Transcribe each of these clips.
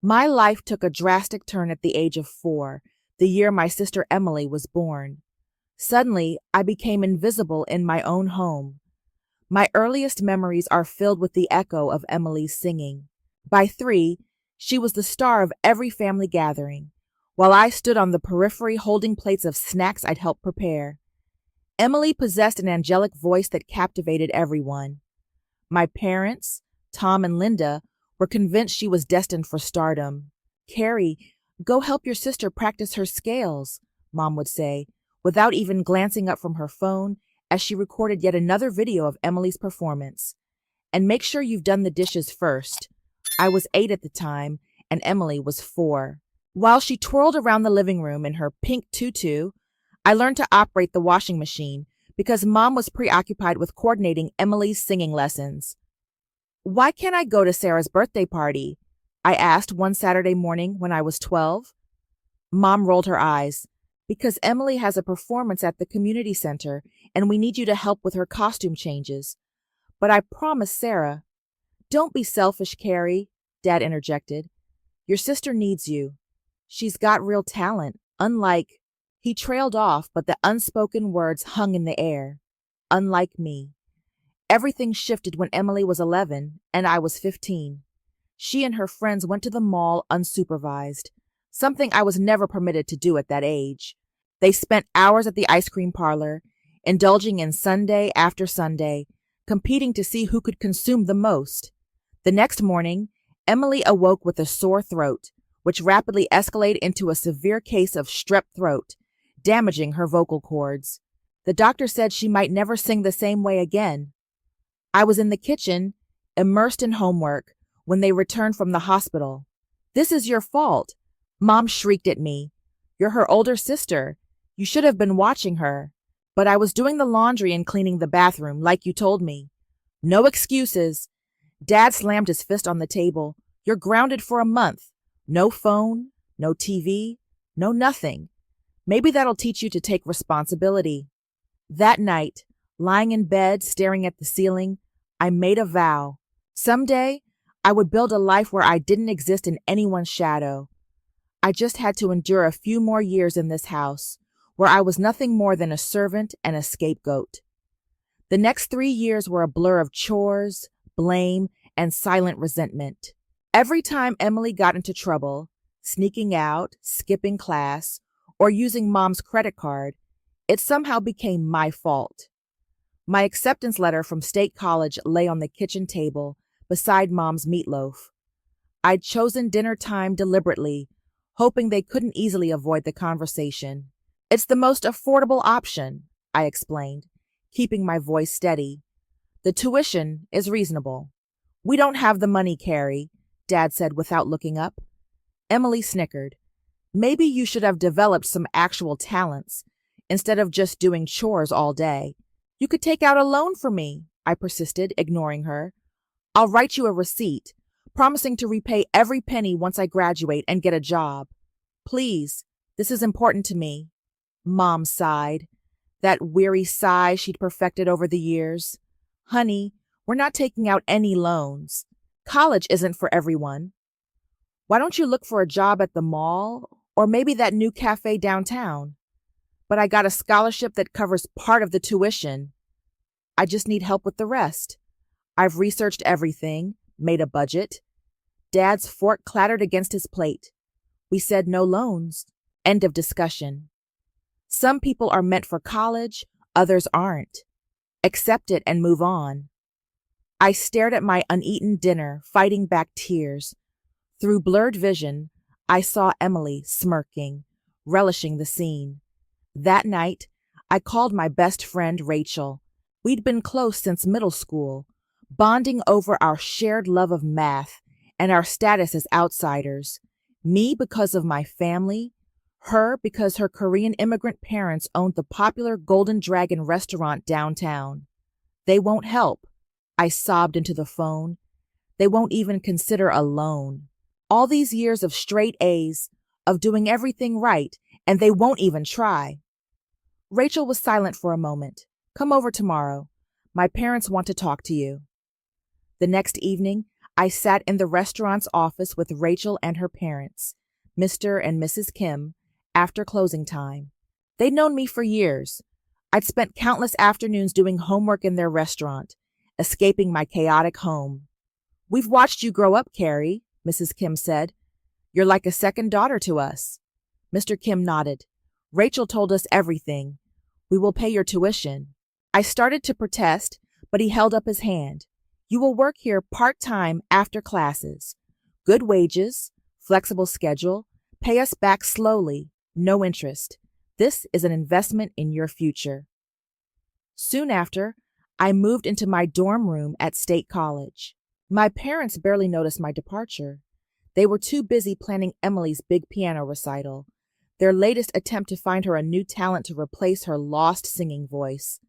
My life took a drastic turn at the age of 4, the year my sister Emily was born. Suddenly, I became invisible in my own home. My earliest memories are filled with the echo of Emily's singing. By 3, she was the star of every family gathering, while I stood on the periphery holding plates of snacks I'd helped prepare. Emily possessed an angelic voice that captivated everyone. My parents, Tom and Linda, were convinced she was destined for stardom. "Carrie, go help your sister practice her scales," Mom would say, without even glancing up from her phone as she recorded yet another video of Emily's performance. "And make sure you've done the dishes first." I was 8 at the time, and Emily was 4. While she twirled around the living room in her pink tutu, I learned to operate the washing machine because Mom was preoccupied with coordinating Emily's singing lessons. "Why can't I go to Sarah's birthday party?" I asked one Saturday morning when I was 12. Mom rolled her eyes. "Because Emily has a performance at the community center, and we need you to help with her costume changes." "But I promised Sarah." "Don't be selfish, Carrie," Dad interjected. "Your sister needs you. She's got real talent, unlike—" He trailed off, but the unspoken words hung in the air. "Unlike me." Everything shifted when Emily was 11 and I was 15. She and her friends went to the mall unsupervised, something I was never permitted to do at that age. They spent hours at the ice cream parlor, indulging in Sunday after Sunday, competing to see who could consume the most. The next morning, Emily awoke with a sore throat, which rapidly escalated into a severe case of strep throat, damaging her vocal cords. The doctor said she might never sing the same way again. I was in the kitchen, immersed in homework, when they returned from the hospital. "This is your fault," Mom shrieked at me. "You're her older sister. You should have been watching her." "But I was doing the laundry and cleaning the bathroom, like you told me." "No excuses." Dad slammed his fist on the table. "You're grounded for a month. No phone, no TV, no nothing. Maybe that'll teach you to take responsibility." That night, lying in bed staring at the ceiling, I made a vow. Someday, I would build a life where I didn't exist in anyone's shadow. I just had to endure a few more years in this house, where I was nothing more than a servant and a scapegoat. The next 3 years were a blur of chores, blame, and silent resentment. Every time Emily got into trouble, sneaking out, skipping class, or using Mom's credit card, it somehow became my fault. My acceptance letter from State College lay on the kitchen table beside Mom's meatloaf. I'd chosen dinner time deliberately, hoping they couldn't easily avoid the conversation. "It's the most affordable option," I explained, keeping my voice steady. "The tuition is reasonable." "We don't have the money, Carrie," Dad said without looking up. Emily snickered. "Maybe you should have developed some actual talents, instead of just doing chores all day." "You could take out a loan for me," I persisted, ignoring her. "I'll write you a receipt, promising to repay every penny once I graduate and get a job. Please, this is important to me." Mom sighed, that weary sigh she'd perfected over the years. "Honey, we're not taking out any loans. College isn't for everyone. Why don't you look for a job at the mall, or maybe that new cafe downtown?" "But I got a scholarship that covers part of the tuition." "I just need help with the rest. I've researched everything, made a budget." Dad's fork clattered against his plate. "We said no loans. End of discussion. Some people are meant for college, others aren't. Accept it and move on." I stared at my uneaten dinner, fighting back tears. Through blurred vision, I saw Emily smirking, relishing the scene. That night, I called my best friend Rachel. We'd been close since middle school, bonding over our shared love of math and our status as outsiders. Me because of my family, her because her Korean immigrant parents owned the popular Golden Dragon restaurant downtown. "They won't help," I sobbed into the phone. "They won't even consider a loan. All these years of straight A's, of doing everything right, and they won't even try." Rachel was silent for a moment. "Come over tomorrow. My parents want to talk to you." The next evening, I sat in the restaurant's office with Rachel and her parents, Mr. and Mrs. Kim, after closing time. They'd known me for years. I'd spent countless afternoons doing homework in their restaurant, escaping my chaotic home. "We've watched you grow up, Carrie," Mrs. Kim said. "You're like a second daughter to us." Mr. Kim nodded. "Rachel told us everything. We will pay your tuition." I started to protest, but he held up his hand. "You will work here part-time after classes. Good wages, flexible schedule, pay us back slowly, no interest. This is an investment in your future." Soon after, I moved into my dorm room at State College. My parents barely noticed my departure. They were too busy planning Emily's big piano recital, their latest attempt to find her a new talent to replace her lost singing voice.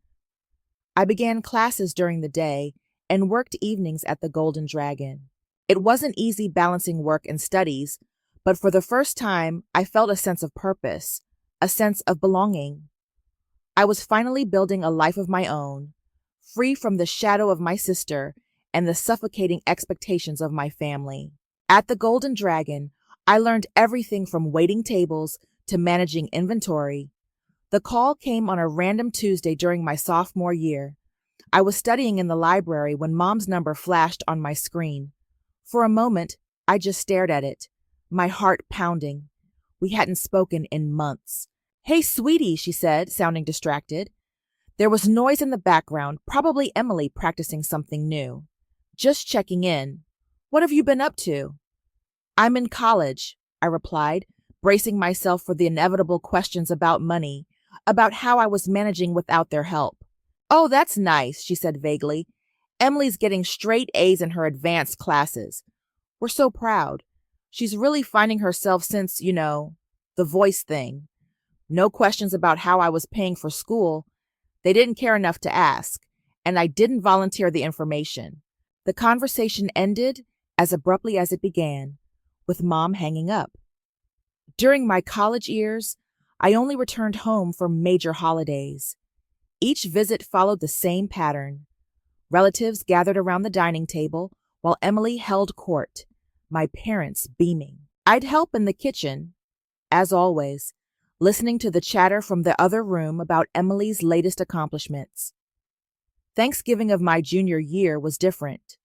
I began classes during the day and worked evenings at the Golden Dragon. It wasn't easy balancing work and studies, but for the first time, I felt a sense of purpose, a sense of belonging. I was finally building a life of my own, free from the shadow of my sister and the suffocating expectations of my family. At the Golden Dragon, I learned everything from waiting tables to managing inventory. The call came on a random Tuesday during my sophomore year. I was studying in the library when Mom's number flashed on my screen. For a moment, I just stared at it, my heart pounding. We hadn't spoken in months. "Hey, sweetie," she said, sounding distracted. There was noise in the background, probably Emily practicing something new. "Just checking in. What have you been up to?" "I'm in college," I replied, bracing myself for the inevitable questions about money, about how I was managing without their help. "Oh, that's nice," she said vaguely. "Emily's getting straight A's in her advanced classes. We're so proud. She's really finding herself since, the voice thing. No questions about how I was paying for school. They didn't care enough to ask, and I didn't volunteer the information." The conversation ended as abruptly as it began, with Mom hanging up. During my college years, I only returned home for major holidays. Each visit followed the same pattern. Relatives gathered around the dining table while Emily held court, my parents beaming. I'd help in the kitchen, as always, listening to the chatter from the other room about Emily's latest accomplishments. Thanksgiving of my junior year was different.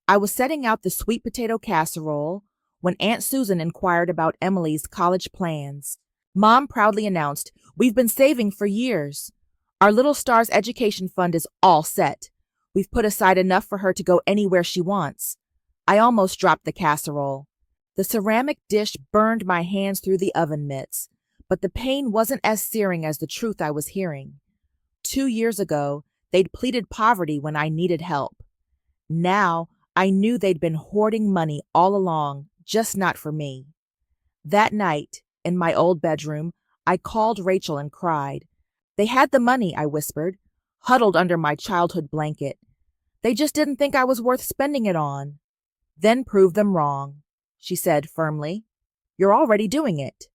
I was setting out the sweet potato casserole when Aunt Susan inquired about Emily's college plans. Mom proudly announced, "We've been saving for years. Our little star's education fund is all set. We've put aside enough for her to go anywhere she wants." I almost dropped the casserole. The ceramic dish burned my hands through the oven mitts, but the pain wasn't as searing as the truth I was hearing. 2 years ago, they'd pleaded poverty when I needed help. Now, I knew they'd been hoarding money all along, just not for me. That night, in my old bedroom, I called Rachel and cried. "They had the money," I whispered, huddled under my childhood blanket. "They just didn't think I was worth spending it on." "Then prove them wrong," she said firmly. "You're already doing it."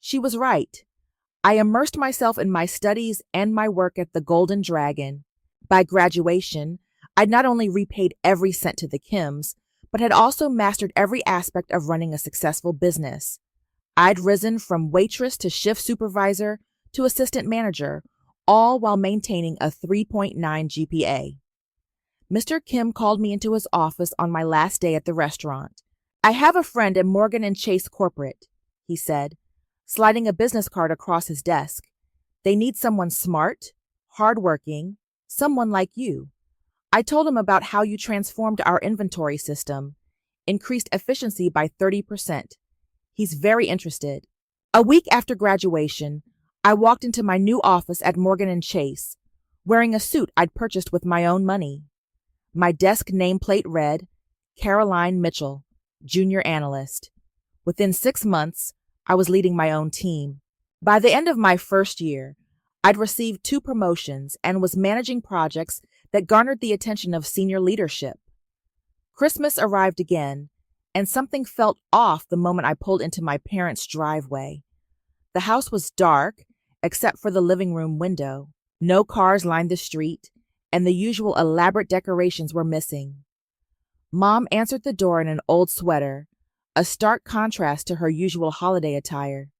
She was right. I immersed myself in my studies and my work at the Golden Dragon. By graduation, I'd not only repaid every cent to the Kims, but had also mastered every aspect of running a successful business. I'd risen from waitress to shift supervisor to assistant manager, all while maintaining a 3.9 GPA. Mr. Kim called me into his office on my last day at the restaurant. "I have a friend at Morgan & Chase Corporate," he said, sliding a business card across his desk. "They need someone smart, hardworking, someone like you." I told him about how you transformed our inventory system, increased efficiency by 30%. He's very interested. A week after graduation, I walked into my new office at Morgan & Chase, wearing a suit I'd purchased with my own money. My desk nameplate read, "Caroline Mitchell, Junior Analyst." Within 6 months, I was leading my own team. By the end of my first year, I'd received 2 promotions and was managing projects that garnered the attention of senior leadership. Christmas arrived again, and something felt off the moment I pulled into my parents' driveway. The house was dark, except for the living room window. No cars lined the street, and the usual elaborate decorations were missing. Mom answered the door in an old sweater, a stark contrast to her usual holiday attire.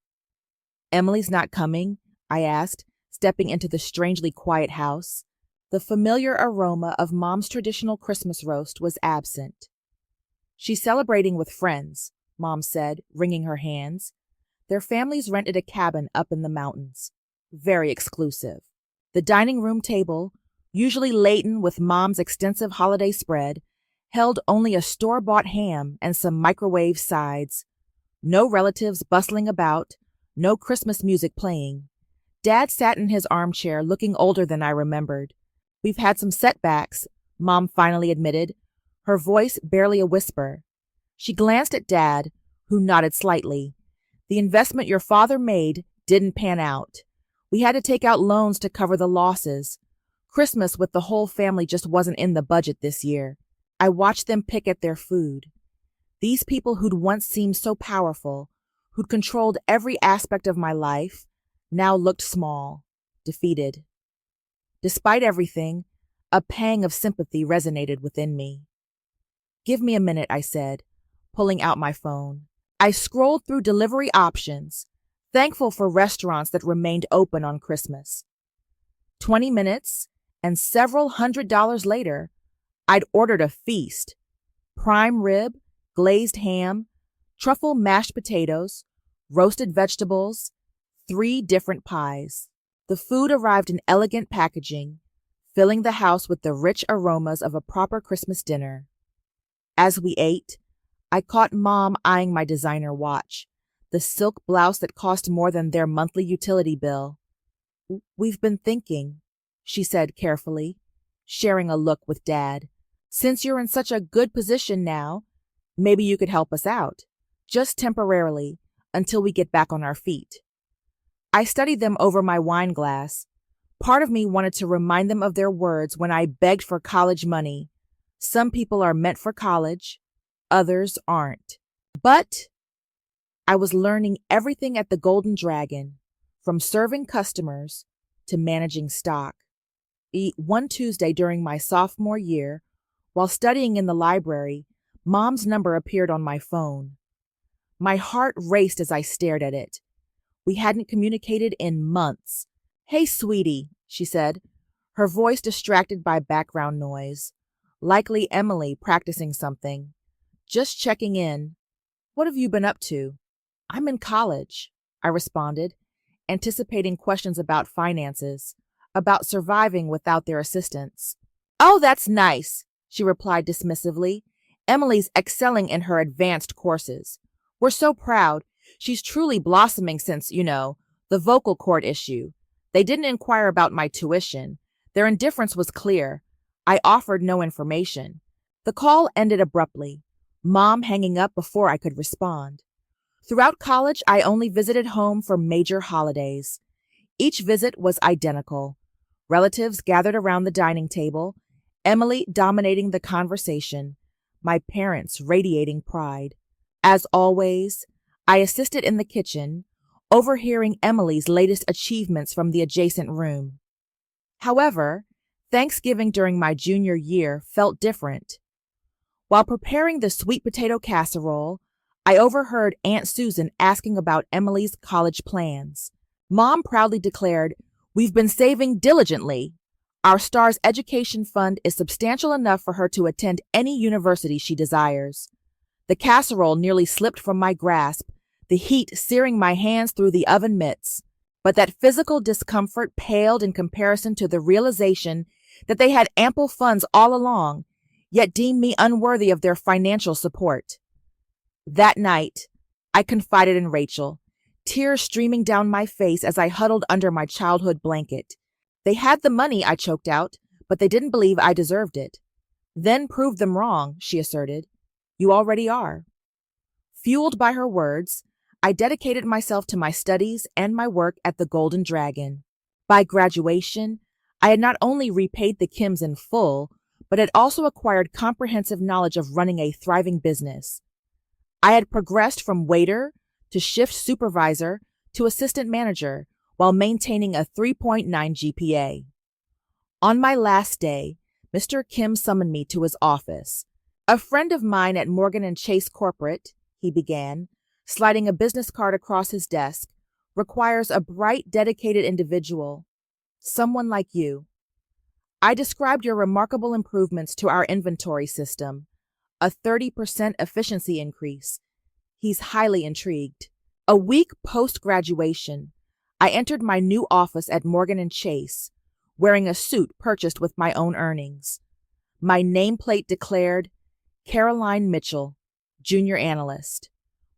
"Emily's not coming?" I asked, stepping into the strangely quiet house. The familiar aroma of Mom's traditional Christmas roast was absent. "She's celebrating with friends," Mom said, wringing her hands. Their families rented a cabin up in the mountains. Very exclusive. The dining room table, usually laden with Mom's extensive holiday spread, held only a store-bought ham and some microwave sides. No relatives bustling about, no Christmas music playing. Dad sat in his armchair looking older than I remembered. "We've had some setbacks," Mom finally admitted, her voice barely a whisper. She glanced at Dad, who nodded slightly. "The investment your father made didn't pan out. We had to take out loans to cover the losses. Christmas with the whole family just wasn't in the budget this year." I watched them pick at their food. These people who'd once seemed so powerful, who'd controlled every aspect of my life, now looked small, defeated. Despite everything, a pang of sympathy resonated within me. "Give me a minute," I said, pulling out my phone. I scrolled through delivery options, thankful for restaurants that remained open on Christmas. 20 minutes, and several $100s later, I'd ordered a feast: prime rib, glazed ham, truffle mashed potatoes, roasted vegetables, 3 different pies. The food arrived in elegant packaging, filling the house with the rich aromas of a proper Christmas dinner. As we ate, I caught Mom eyeing my designer watch, the silk blouse that cost more than their monthly utility bill. "We've been thinking," she said carefully, sharing a look with Dad. "Since you're in such a good position now, maybe you could help us out, just temporarily, until we get back on our feet." I studied them over my wine glass. Part of me wanted to remind them of their words when I begged for college money. Some people are meant for college, others aren't. But I was learning everything at the Golden Dragon, from serving customers to managing stock. One Tuesday during my sophomore year, while studying in the library, Mom's number appeared on my phone. My heart raced as I stared at it. We hadn't communicated in months. "Hey, sweetie," she said, her voice distracted by background noise. Likely Emily practicing something. "Just checking in. What have you been up to?" "I'm in college," I responded, anticipating questions about finances, about surviving without their assistance. "Oh, that's nice," she replied dismissively. "Emily's excelling in her advanced courses. We're so proud. She's truly blossoming since, the vocal cord issue. They didn't inquire about my tuition. Their indifference was clear. I offered no information." The call ended abruptly, Mom hanging up before I could respond. Throughout college, I only visited home for major holidays. Each visit was identical. Relatives gathered around the dining table, Emily dominating the conversation, my parents radiating pride. As always, I assisted in the kitchen, overhearing Emily's latest achievements from the adjacent room. However, Thanksgiving during my junior year felt different. While preparing the sweet potato casserole, I overheard Aunt Susan asking about Emily's college plans. Mom proudly declared, "We've been saving diligently. Our star's education fund is substantial enough for her to attend any university she desires." The casserole nearly slipped from my grasp, the heat searing my hands through the oven mitts. But that physical discomfort paled in comparison to the realization that they had ample funds all along, yet deemed me unworthy of their financial support. That night, I confided in Rachel, tears streaming down my face as I huddled under my childhood blanket. "They had the money," I choked out, "but they didn't believe I deserved it." "Then prove them wrong," she asserted. "You already are." Fueled by her words, I dedicated myself to my studies and my work at the Golden Dragon. By graduation, I had not only repaid the Kims in full, but had also acquired comprehensive knowledge of running a thriving business. I had progressed from waiter to shift supervisor to assistant manager while maintaining a 3.9 GPA. On my last day, Mr. Kim summoned me to his office. A friend of mine at Morgan and Chase Corporate, he began, sliding a business card across his desk, requires a bright, dedicated individual, someone like you. I described your remarkable improvements to our inventory system, a 30% efficiency increase. He's highly intrigued. A week post-graduation, I entered my new office at Morgan and Chase, wearing a suit purchased with my own earnings. My nameplate declared, Caroline Mitchell, Junior Analyst.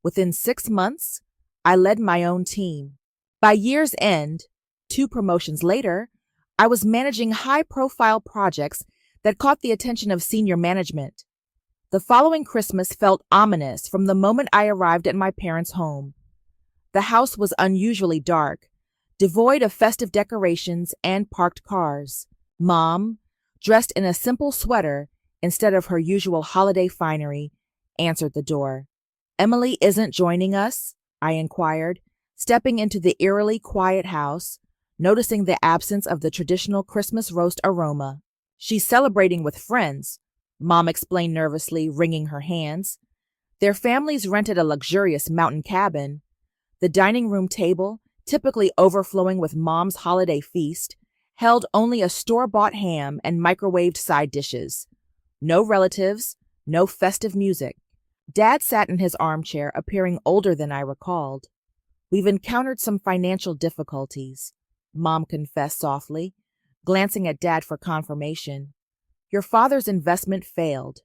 Within 6 months, I led my own team. By year's end, 2 promotions later, I was managing high-profile projects that caught the attention of senior management. The following Christmas felt ominous from the moment I arrived at my parents' home. The house was unusually dark, devoid of festive decorations and parked cars. Mom, dressed in a simple sweater instead of her usual holiday finery, answered the door. "Emily isn't joining us?" I inquired, stepping into the eerily quiet house, noticing the absence of the traditional Christmas roast aroma. "She's celebrating with friends," Mom explained nervously, wringing her hands. Their families rented a luxurious mountain cabin. The dining room table, typically overflowing with Mom's holiday feast, held only a store-bought ham and microwaved side dishes. No relatives, no festive music. Dad sat in his armchair, appearing older than I recalled. "We've encountered some financial difficulties," Mom confessed softly, glancing at Dad for confirmation. "Your father's investment failed.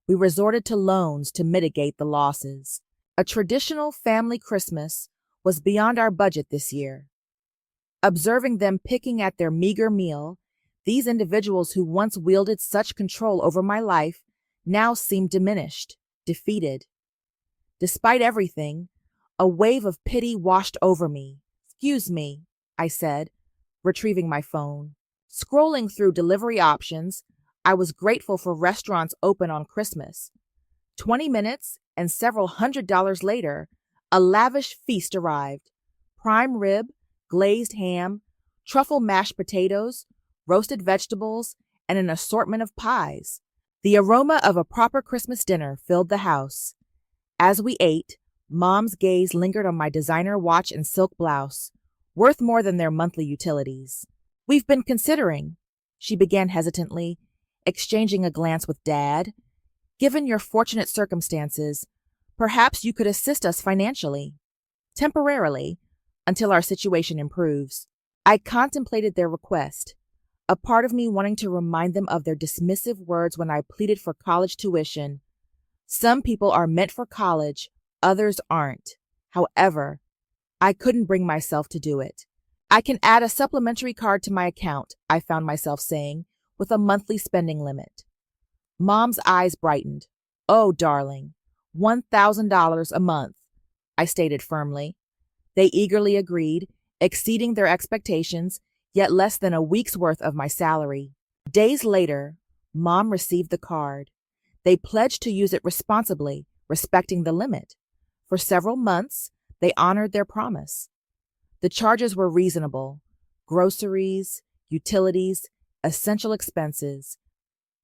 We resorted to loans to mitigate the losses. A traditional family Christmas was beyond our budget this year." Observing them picking at their meager meal, these individuals who once wielded such control over my life now seemed diminished, defeated. Despite everything, a wave of pity washed over me. "Excuse me," I said, retrieving my phone. Scrolling through delivery options, I was grateful for restaurants open on Christmas. 20 minutes and several $100s later, a lavish feast arrived. Prime rib, glazed ham, truffle mashed potatoes, roasted vegetables, and an assortment of pies. The aroma of a proper Christmas dinner filled the house. As we ate, Mom's gaze lingered on my designer watch and silk blouse, worth more than their monthly utilities. "We've been considering," she began hesitantly, exchanging a glance with Dad. "Given your fortunate circumstances, perhaps you could assist us financially. Temporarily, until our situation improves." I contemplated their request, a part of me wanting to remind them of their dismissive words when I pleaded for college tuition. Some people are meant for college, others aren't. However, I couldn't bring myself to do it. "I can add a supplementary card to my account," I found myself saying, "with a monthly spending limit." Mom's eyes brightened. "Oh, darling, $1,000 a month," I stated firmly. They eagerly agreed, exceeding their expectations, yet less than a week's worth of my salary. Days later, Mom received the card. They pledged to use it responsibly, respecting the limit. For several months, they honored their promise. The charges were reasonable: groceries, utilities, essential expenses.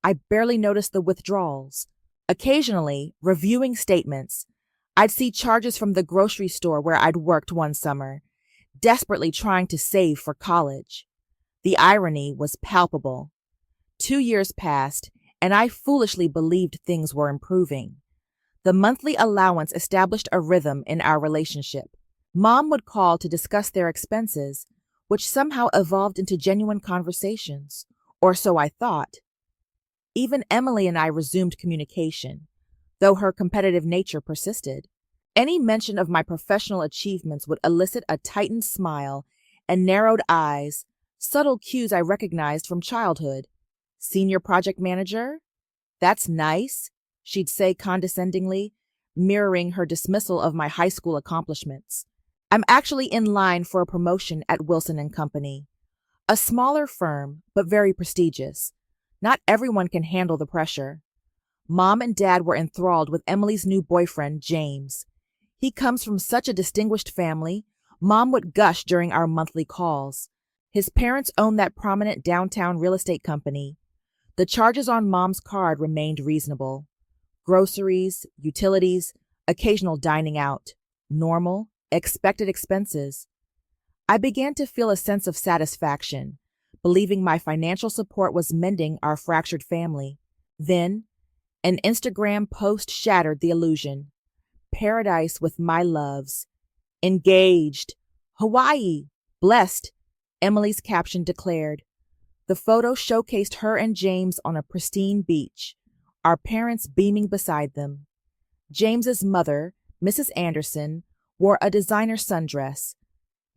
I barely noticed the withdrawals. Occasionally, reviewing statements, I'd see charges from the grocery store where I'd worked one summer, desperately trying to save for college. The irony was palpable. 2 years passed, and I foolishly believed things were improving. The monthly allowance established a rhythm in our relationship. Mom would call to discuss their expenses, which somehow evolved into genuine conversations, or so I thought. Even Emily and I resumed communication, though her competitive nature persisted. Any mention of my professional achievements would elicit a tightened smile and narrowed eyes, subtle cues I recognized from childhood. "Senior project manager? That's nice," she'd say condescendingly, mirroring her dismissal of my high school accomplishments. "I'm actually in line for a promotion at Wilson and Company, a smaller firm, but very prestigious. Not everyone can handle the pressure." Mom and Dad were enthralled with Emily's new boyfriend, James. He comes from such a distinguished family, Mom would gush during our monthly calls. His parents own that prominent downtown real estate company. The charges on Mom's card remained reasonable. Groceries, utilities, occasional dining out. Normal, expected expenses. I began to feel a sense of satisfaction, believing my financial support was mending our fractured family. Then, an Instagram post shattered the illusion. Paradise with my loves. Engaged. Hawaii. Blessed. Emily's caption declared. The photo showcased her and James on a pristine beach, our parents beaming beside them. James's mother, Mrs. Anderson, wore a designer sundress.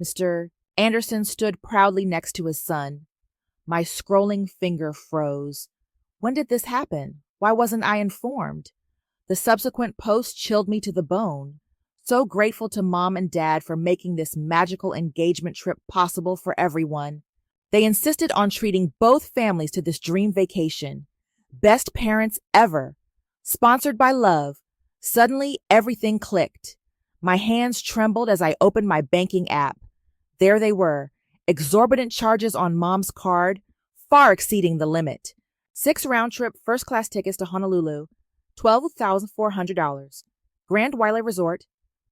Mr. Anderson stood proudly next to his son. My scrolling finger froze. When did this happen? Why wasn't I informed? The subsequent post chilled me to the bone. So grateful to Mom and Dad for making this magical engagement trip possible for everyone. They insisted on treating both families to this dream vacation. Best parents ever. Sponsored by love. Suddenly, everything clicked. My hands trembled as I opened my banking app. There they were, exorbitant charges on Mom's card, far exceeding the limit. 6 round-trip first-class tickets to Honolulu, $12,400. Grand Wailea Resort,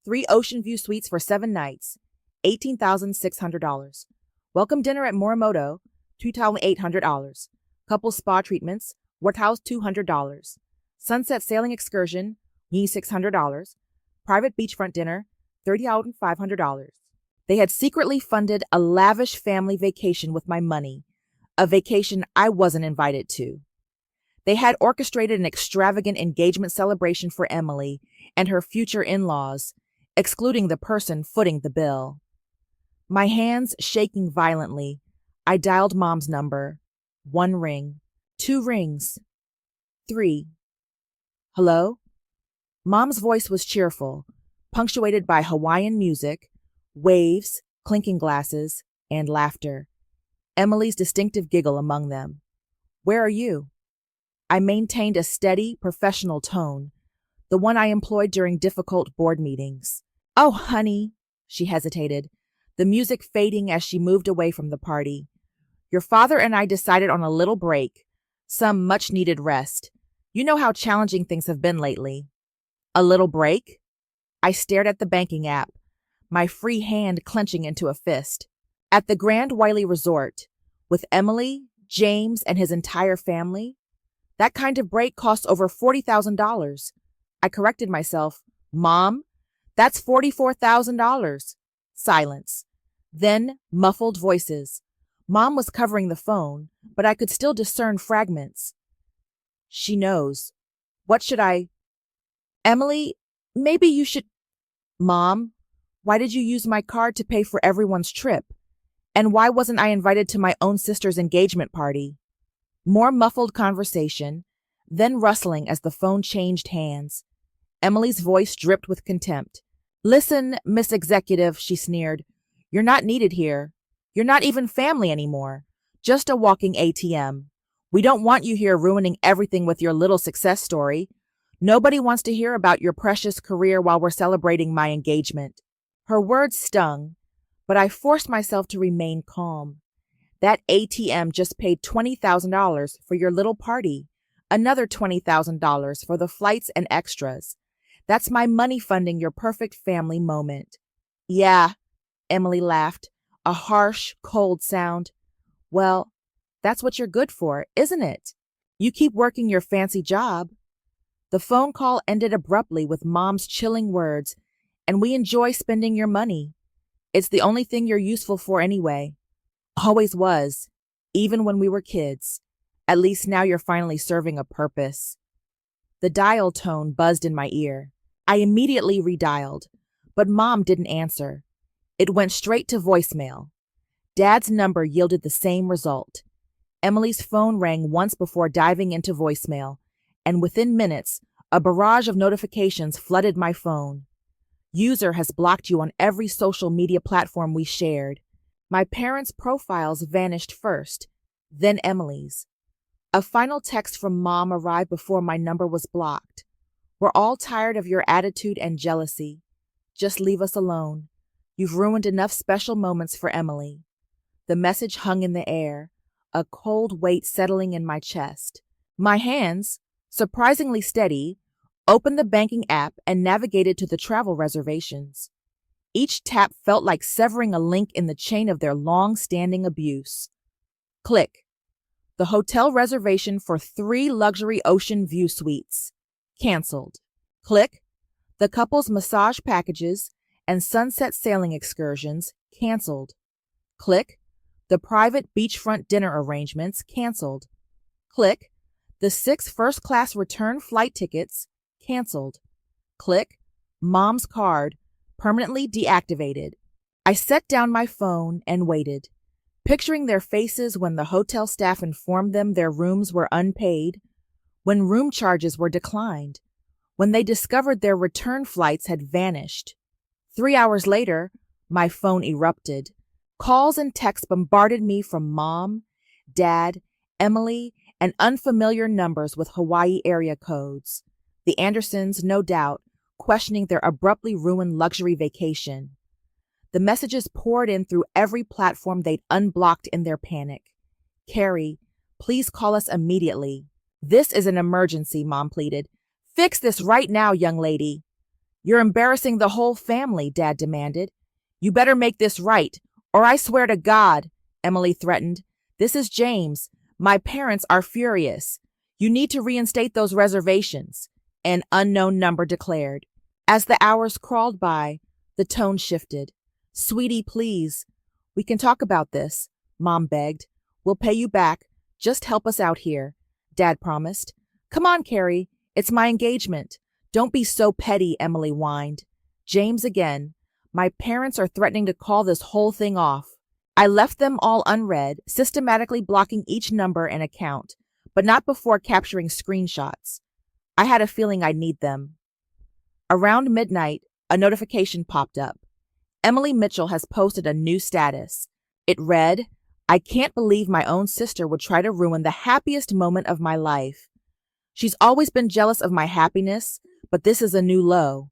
3 ocean view suites for 7 nights, $18,600. Welcome dinner at Morimoto, $2,800. Couple spa treatments, $4,200. Sunset sailing excursion, $600. Private beachfront dinner, $30,500. They had secretly funded a lavish family vacation with my money, a vacation I wasn't invited to. They had orchestrated an extravagant engagement celebration for Emily and her future in-laws, excluding the person footing the bill. My hands shaking violently, I dialed Mom's number. 1 ring, 2 rings, 3. Hello? Mom's voice was cheerful, punctuated by Hawaiian music, waves, clinking glasses, and laughter. Emily's distinctive giggle among them. Where are you? I maintained a steady, professional tone, the one I employed during difficult board meetings. Oh, honey, she hesitated, the music fading as she moved away from the party. Your father and I decided on a little break, some much-needed rest. You know how challenging things have been lately. A little break? I stared at the banking app, my free hand clenching into a fist. At the Grand Wailea Resort, with Emily, James, and his entire family? That kind of break costs over $40,000. I corrected myself. Mom, that's $44,000. Silence. Then muffled voices. Mom was covering the phone, but I could still discern fragments. She knows. What should I... Emily, maybe you should... Mom, why did you use my card to pay for everyone's trip? And why wasn't I invited to my own sister's engagement party? More muffled conversation, then rustling as the phone changed hands. Emily's voice dripped with contempt. Listen, Miss Executive, she sneered. You're not needed here. You're not even family anymore. Just a walking ATM. We don't want you here ruining everything with your little success story. Nobody wants to hear about your precious career while we're celebrating my engagement. Her words stung, but I forced myself to remain calm. That ATM just paid $20,000 for your little party, another $20,000 for the flights and extras. That's my money funding your perfect family moment. Yeah, Emily laughed, a harsh, cold sound. Well, that's what you're good for, isn't it? You keep working your fancy job. The phone call ended abruptly with Mom's chilling words, and we enjoy spending your money. It's the only thing you're useful for anyway. Always was, even when we were kids. At least now you're finally serving a purpose. The dial tone buzzed in my ear. I immediately redialed, but Mom didn't answer. It went straight to voicemail. Dad's number yielded the same result. Emily's phone rang once before diving into voicemail, and within minutes, a barrage of notifications flooded my phone. User has blocked you on every social media platform we shared. My parents' profiles vanished first, then Emily's. A final text from Mom arrived before my number was blocked. We're all tired of your attitude and jealousy. Just leave us alone. You've ruined enough special moments for Emily. The message hung in the air, a cold weight settling in my chest. My hands, surprisingly steady, opened the banking app, and navigated to the travel reservations. Each tap felt like severing a link in the chain of their long-standing abuse. Click. The hotel reservation for 3 luxury ocean view suites. Canceled. Click. The couple's massage packages and sunset sailing excursions. Canceled. Click. The private beachfront dinner arrangements. Canceled. Click. The 6 first-class return flight tickets. Canceled. Click. Mom's card. Permanently deactivated. I set down my phone and waited, picturing their faces when the hotel staff informed them their rooms were unpaid, when room charges were declined, when they discovered their return flights had vanished. 3 hours later, my phone erupted. Calls and texts bombarded me from Mom, Dad, Emily, and unfamiliar numbers with Hawaii area codes. The Andersons, no doubt, questioning their abruptly ruined luxury vacation. The messages poured in through every platform they'd unblocked in their panic. Carrie, please call us immediately. This is an emergency, Mom pleaded. Fix this right now, young lady. You're embarrassing the whole family, Dad demanded. You better make this right, or I swear to God, Emily threatened. This is James. My parents are furious. You need to reinstate those reservations, an unknown number declared. As the hours crawled by, the tone shifted. Sweetie, please. We can talk about this, Mom begged. We'll pay you back. Just help us out here, Dad promised. Come on, Carrie. It's my engagement. Don't be so petty, Emily whined. James again. My parents are threatening to call this whole thing off. I left them all unread, systematically blocking each number and account, but not before capturing screenshots. I had a feeling I'd need them. Around midnight, a notification popped up. Emily Mitchell has posted a new status. It read, I can't believe my own sister would try to ruin the happiest moment of my life. She's always been jealous of my happiness, but this is a new low.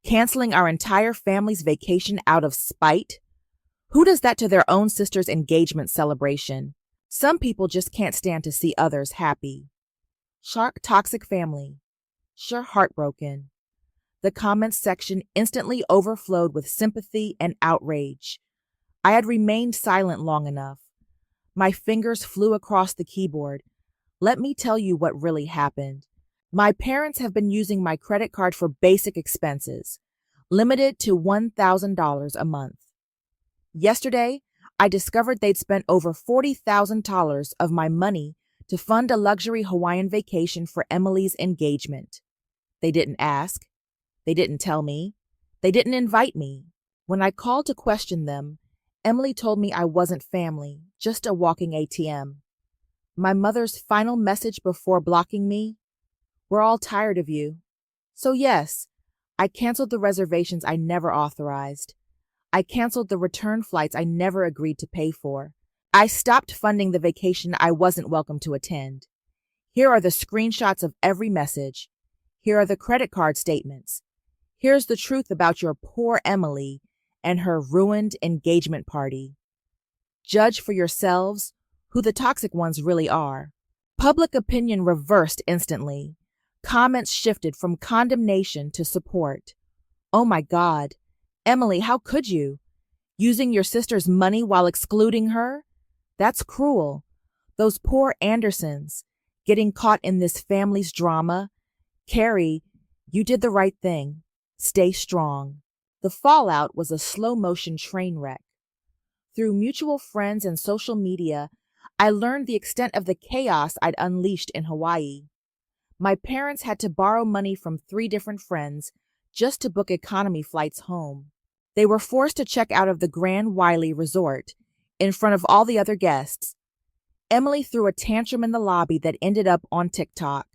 Canceling our entire family's vacation out of spite? Who does that to their own sister's engagement celebration? Some people just can't stand to see others happy. Shark toxic family. Sure heartbroken. The comments section instantly overflowed with sympathy and outrage. I had remained silent long enough. My fingers flew across the keyboard. Let me tell you what really happened. My parents have been using my credit card for basic expenses, limited to $1,000 a month. Yesterday, I discovered they'd spent over $40,000 of my money to fund a luxury Hawaiian vacation for Emily's engagement. They didn't ask. They didn't tell me. They didn't invite me. When I called to question them, Emily told me I wasn't family, just a walking ATM. My mother's final message before blocking me? We're all tired of you. So yes, I canceled the reservations I never authorized. I canceled the return flights I never agreed to pay for. I stopped funding the vacation I wasn't welcome to attend. Here are the screenshots of every message. Here are the credit card statements. Here's the truth about your poor Emily and her ruined engagement party. Judge for yourselves who the toxic ones really are. Public opinion reversed instantly. Comments shifted from condemnation to support. Oh my God, Emily, how could you? Using your sister's money while excluding her? That's cruel. Those poor Andersons, getting caught in this family's drama. Carrie, you did the right thing. Stay strong. The fallout was a slow-motion train wreck. Through mutual friends and social media, I learned the extent of the chaos I'd unleashed in Hawaii. My parents had to borrow money from 3 different friends just to book economy flights home. They were forced to check out of the Grand Wiley Resort in front of all the other guests. Emily threw a tantrum in the lobby that ended up on TikTok.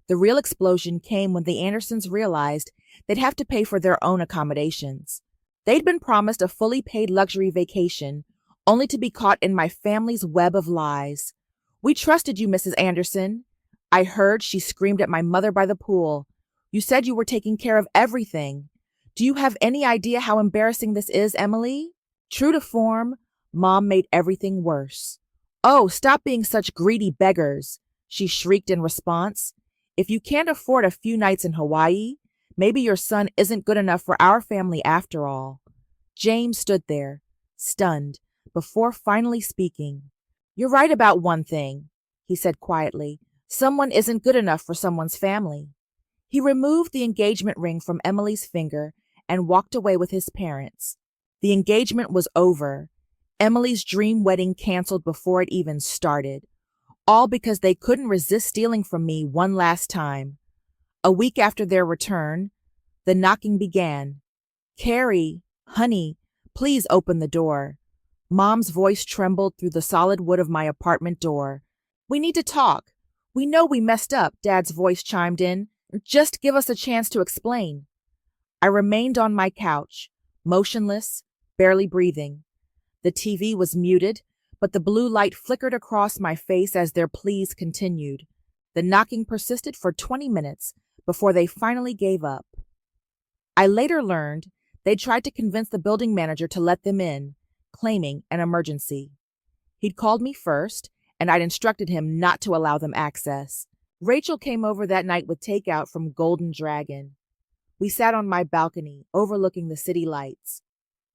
The real explosion came when the Andersons realized they'd have to pay for their own accommodations. They'd been promised a fully paid luxury vacation, only to be caught in my family's web of lies. We trusted you, Mrs. Anderson. I heard she screamed at my mother by the pool. You said you were taking care of everything. Do you have any idea how embarrassing this is, Emily? True to form, Mom made everything worse. Oh, stop being such greedy beggars, she shrieked in response. If you can't afford a few nights in Hawaii, maybe your son isn't good enough for our family after all. James stood there, stunned, before finally speaking. You're right about one thing, he said quietly. Someone isn't good enough for someone's family. He removed the engagement ring from Emily's finger and walked away with his parents. The engagement was over. Emily's dream wedding canceled before it even started, all because they couldn't resist stealing from me one last time. A week after their return, the knocking began. Carrie, honey, please open the door. Mom's voice trembled through the solid wood of my apartment door. We need to talk. We know we messed up, Dad's voice chimed in. Just give us a chance to explain. I remained on my couch, motionless, barely breathing. The TV was muted, but the blue light flickered across my face as their pleas continued. The knocking persisted for 20 minutes before they finally gave up. I later learned they tried to convince the building manager to let them in, claiming an emergency. He'd called me first, and I'd instructed him not to allow them access. Rachel came over that night with takeout from Golden Dragon. We sat on my balcony, overlooking the city lights.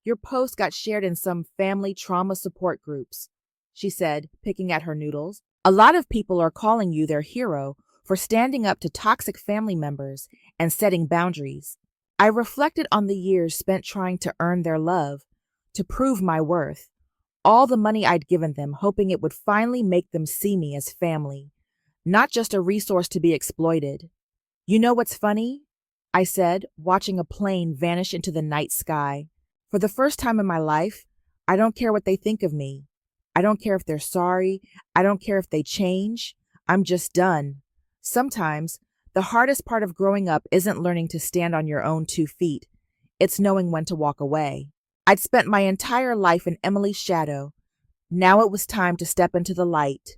Your post got shared in some family trauma support groups, she said, picking at her noodles. A lot of people are calling you their hero for standing up to toxic family members and setting boundaries. I reflected on the years spent trying to earn their love, to prove my worth. All the money I'd given them, hoping it would finally make them see me as family, not just a resource to be exploited. You know what's funny? I said, watching a plane vanish into the night sky. For the first time in my life, I don't care what they think of me. I don't care if they're sorry. I don't care if they change. I'm just done. Sometimes, the hardest part of growing up isn't learning to stand on your own 2 feet. It's knowing when to walk away. I'd spent my entire life in Emily's shadow. Now it was time to step into the light.